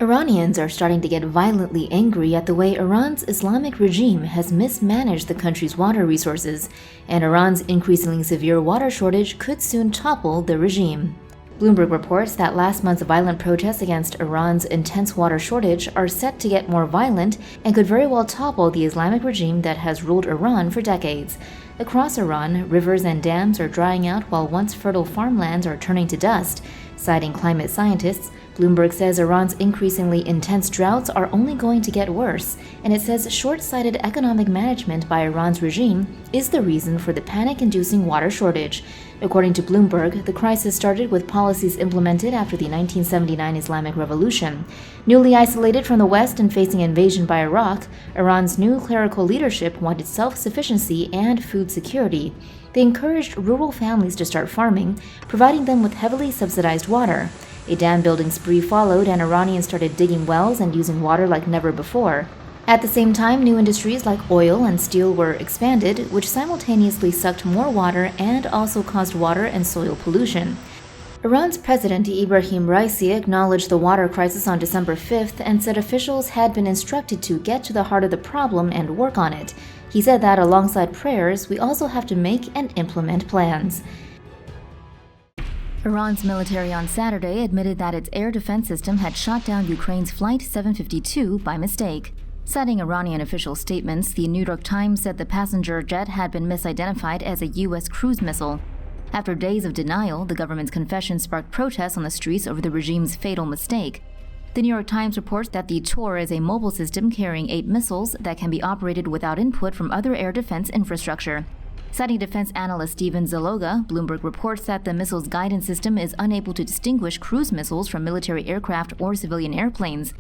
Iranians are starting to get violently angry at the way Iran's Islamic regime has mismanaged the country's water resources, and Iran's increasingly severe water shortage could soon topple the regime. Bloomberg reports that last month's violent protests against Iran's intense water shortage are set to get more violent and could very well topple the Islamic regime that has ruled Iran for decades. Across Iran, rivers and dams are drying out while once fertile farmlands are turning to dust. Citing climate scientists, Bloomberg says Iran's increasingly intense droughts are only going to get worse, and it says short-sighted economic management by Iran's regime is the reason for the panic-inducing water shortage. According to Bloomberg, the crisis started with policies implemented after the 1979 Islamic Revolution. Newly isolated from the West and facing invasion by Iraq, Iran's new clerical leadership wanted self-sufficiency and food security. They encouraged rural families to start farming, providing them with heavily subsidized water. A dam-building spree followed, and Iranians started digging wells and using water like never before. At the same time, new industries like oil and steel were expanded, which simultaneously sucked more water and also caused water and soil pollution. Iran's President Ibrahim Raisi acknowledged the water crisis on December 5th and said officials had been instructed to get to the heart of the problem and work on it. He said that alongside prayers, we also have to make and implement plans. Iran's military on Saturday admitted that its air defense system had shot down Ukraine's Flight 752 by mistake. Citing Iranian official statements, the New York Times said the passenger jet had been misidentified as a U.S. cruise missile. After days of denial, the government's confession sparked protests on the streets over the regime's fatal mistake. The New York Times reports that the Tor is a mobile system carrying 8 missiles that can be operated without input from other air defense infrastructure. Citing defense analyst Steven Zaloga, Bloomberg reports that the missile's guidance system is unable to distinguish cruise missiles from military aircraft or civilian airplanes.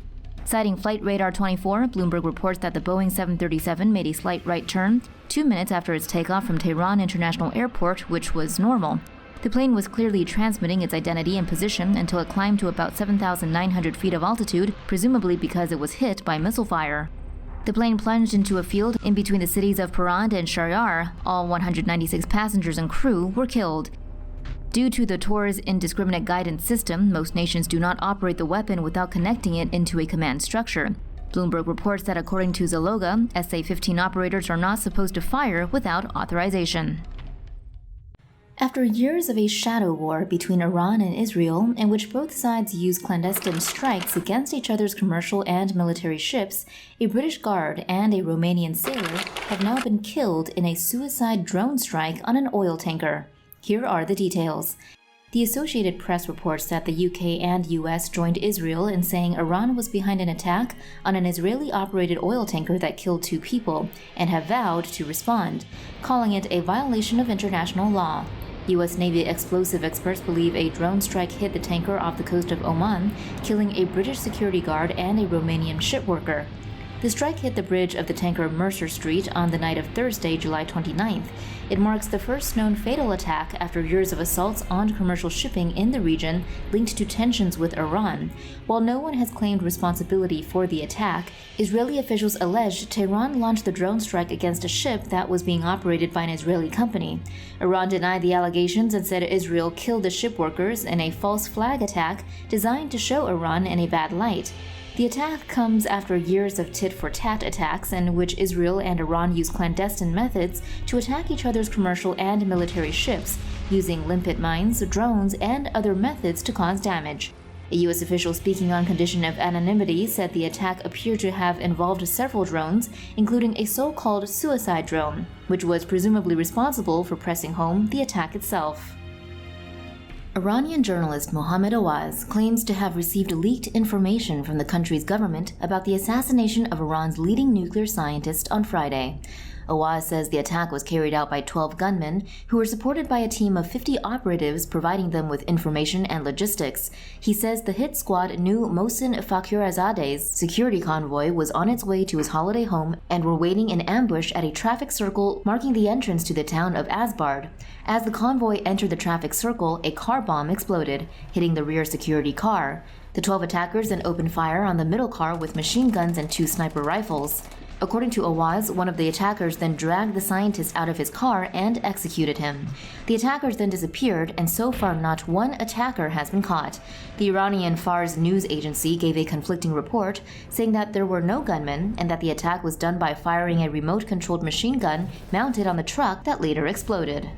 Citing Flight Radar 24, Bloomberg reports that the Boeing 737 made a slight right turn 2 minutes after its takeoff from Tehran International Airport, which was normal. The plane was clearly transmitting its identity and position until it climbed to about 7,900 feet of altitude, presumably because it was hit by missile fire. The plane plunged into a field in between the cities of Parand and Sharyar. All 196 passengers and crew were killed. Due to the Tor's indiscriminate guidance system, most nations do not operate the weapon without connecting it into a command structure. Bloomberg reports that according to Zaloga, SA-15 operators are not supposed to fire without authorization. After years of a shadow war between Iran and Israel, in which both sides used clandestine strikes against each other's commercial and military ships, a British guard and a Romanian sailor have now been killed in a suicide drone strike on an oil tanker. Here are the details. The Associated Press reports that the UK and US joined Israel in saying Iran was behind an attack on an Israeli-operated oil tanker that killed 2 people, and have vowed to respond, calling it a violation of international law. U.S. Navy explosive experts believe a drone strike hit the tanker off the coast of Oman, killing a British security guard and a Romanian ship worker. The strike hit the bridge of the tanker Mercer Street on the night of Thursday, July 29th. It marks the first known fatal attack after years of assaults on commercial shipping in the region linked to tensions with Iran. While no one has claimed responsibility for the attack, Israeli officials alleged Tehran launched the drone strike against a ship that was being operated by an Israeli company. Iran denied the allegations and said Israel killed the ship workers in a false flag attack designed to show Iran in a bad light. The attack comes after years of tit-for-tat attacks in which Israel and Iran use clandestine methods to attack each other's commercial and military ships, using limpet mines, drones, and other methods to cause damage. A U.S. official speaking on condition of anonymity said the attack appeared to have involved several drones, including a so-called suicide drone, which was presumably responsible for pressing home the attack itself. Iranian journalist Mohammad Awaz claims to have received leaked information from the country's government about the assassination of Iran's leading nuclear scientist on Friday. Awaz says the attack was carried out by 12 gunmen who were supported by a team of 50 operatives providing them with information and logistics. He says the hit squad knew Mohsen Fakhrizadeh's security convoy was on its way to his holiday home and were waiting in ambush at a traffic circle marking the entrance to the town of Asbard. As the convoy entered the traffic circle, a car bomb exploded, hitting the rear security car. The 12 attackers then opened fire on the middle car with machine guns and 2 sniper rifles. According to Awaz, one of the attackers then dragged the scientist out of his car and executed him. The attackers then disappeared, and so far not one attacker has been caught. The Iranian Fars news agency gave a conflicting report, saying that there were no gunmen and that the attack was done by firing a remote-controlled machine gun mounted on the truck that later exploded.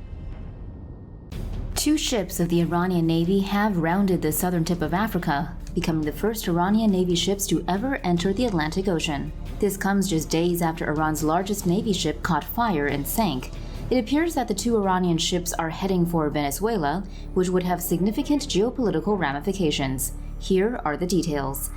2 ships of the Iranian Navy have rounded the southern tip of Africa, becoming the first Iranian Navy ships to ever enter the Atlantic Ocean. This comes just days after Iran's largest Navy ship caught fire and sank. It appears that the 2 Iranian ships are heading for Venezuela, which would have significant geopolitical ramifications. Here are the details.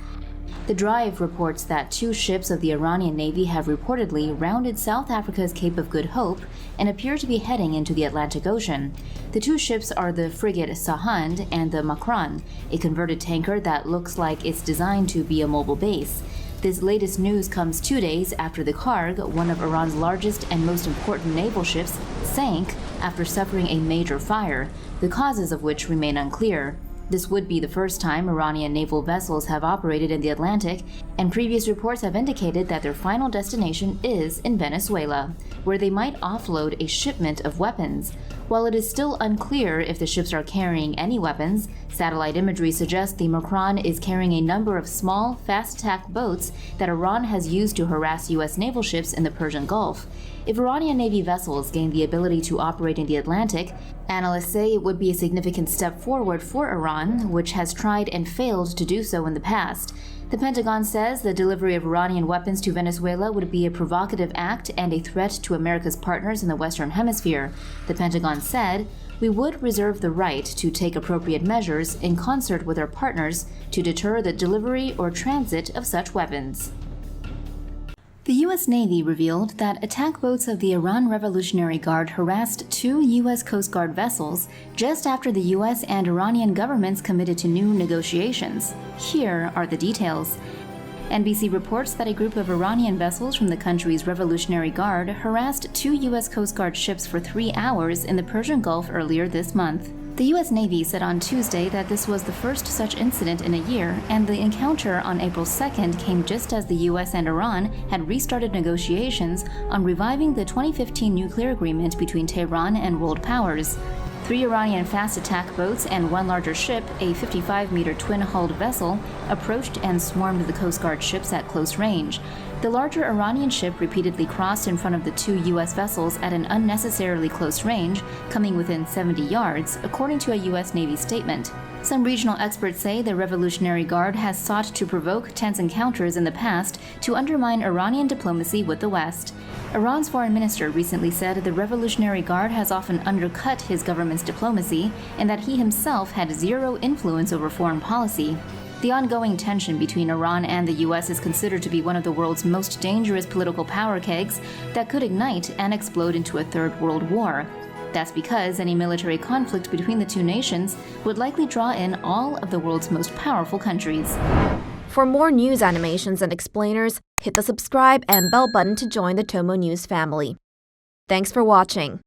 The Drive reports that 2 ships of the Iranian Navy have reportedly rounded South Africa's Cape of Good Hope and appear to be heading into the Atlantic Ocean. The 2 ships are the frigate Sahand and the Makran, a converted tanker that looks like it's designed to be a mobile base. This latest news comes 2 days after the Karg, one of Iran's largest and most important naval ships, sank after suffering a major fire, the causes of which remain unclear. This would be the first time Iranian naval vessels have operated in the Atlantic, and previous reports have indicated that their final destination is in Venezuela, where they might offload a shipment of weapons. While it is still unclear if the ships are carrying any weapons, satellite imagery suggests the Makran is carrying a number of small, fast-attack boats that Iran has used to harass U.S. naval ships in the Persian Gulf. If Iranian Navy vessels gain the ability to operate in the Atlantic, analysts say it would be a significant step forward for Iran, which has tried and failed to do so in the past. The Pentagon says the delivery of Iranian weapons to Venezuela would be a provocative act and a threat to America's partners in the Western Hemisphere. The Pentagon said, "We would reserve the right to take appropriate measures in concert with our partners to deter the delivery or transit of such weapons." The U.S. Navy revealed that attack boats of the Iran Revolutionary Guard harassed 2 U.S. Coast Guard vessels just after the U.S. and Iranian governments committed to new negotiations. Here are the details. NBC reports that a group of Iranian vessels from the country's Revolutionary Guard harassed 2 U.S. Coast Guard ships for 3 hours in the Persian Gulf earlier this month. The U.S. Navy said on Tuesday that this was the first such incident in a year, and the encounter on April 2nd came just as the U.S. and Iran had restarted negotiations on reviving the 2015 nuclear agreement between Tehran and world powers. 3 Iranian fast attack boats and 1 larger ship, a 55-meter twin-hulled vessel, approached and swarmed the Coast Guard ships at close range. The larger Iranian ship repeatedly crossed in front of the 2 U.S. vessels at an unnecessarily close range, coming within 70 yards, according to a U.S. Navy statement. Some regional experts say the Revolutionary Guard has sought to provoke tense encounters in the past to undermine Iranian diplomacy with the West. Iran's foreign minister recently said the Revolutionary Guard has often undercut his government's diplomacy and that he himself had zero influence over foreign policy. The ongoing tension between Iran and the U.S. is considered to be one of the world's most dangerous political power kegs that could ignite and explode into a third world war. That's because any military conflict between the 2 nations would likely draw in all of the world's most powerful countries. For more news animations and explainers, hit the subscribe and bell button to join the TomoNews family. Thanks for watching.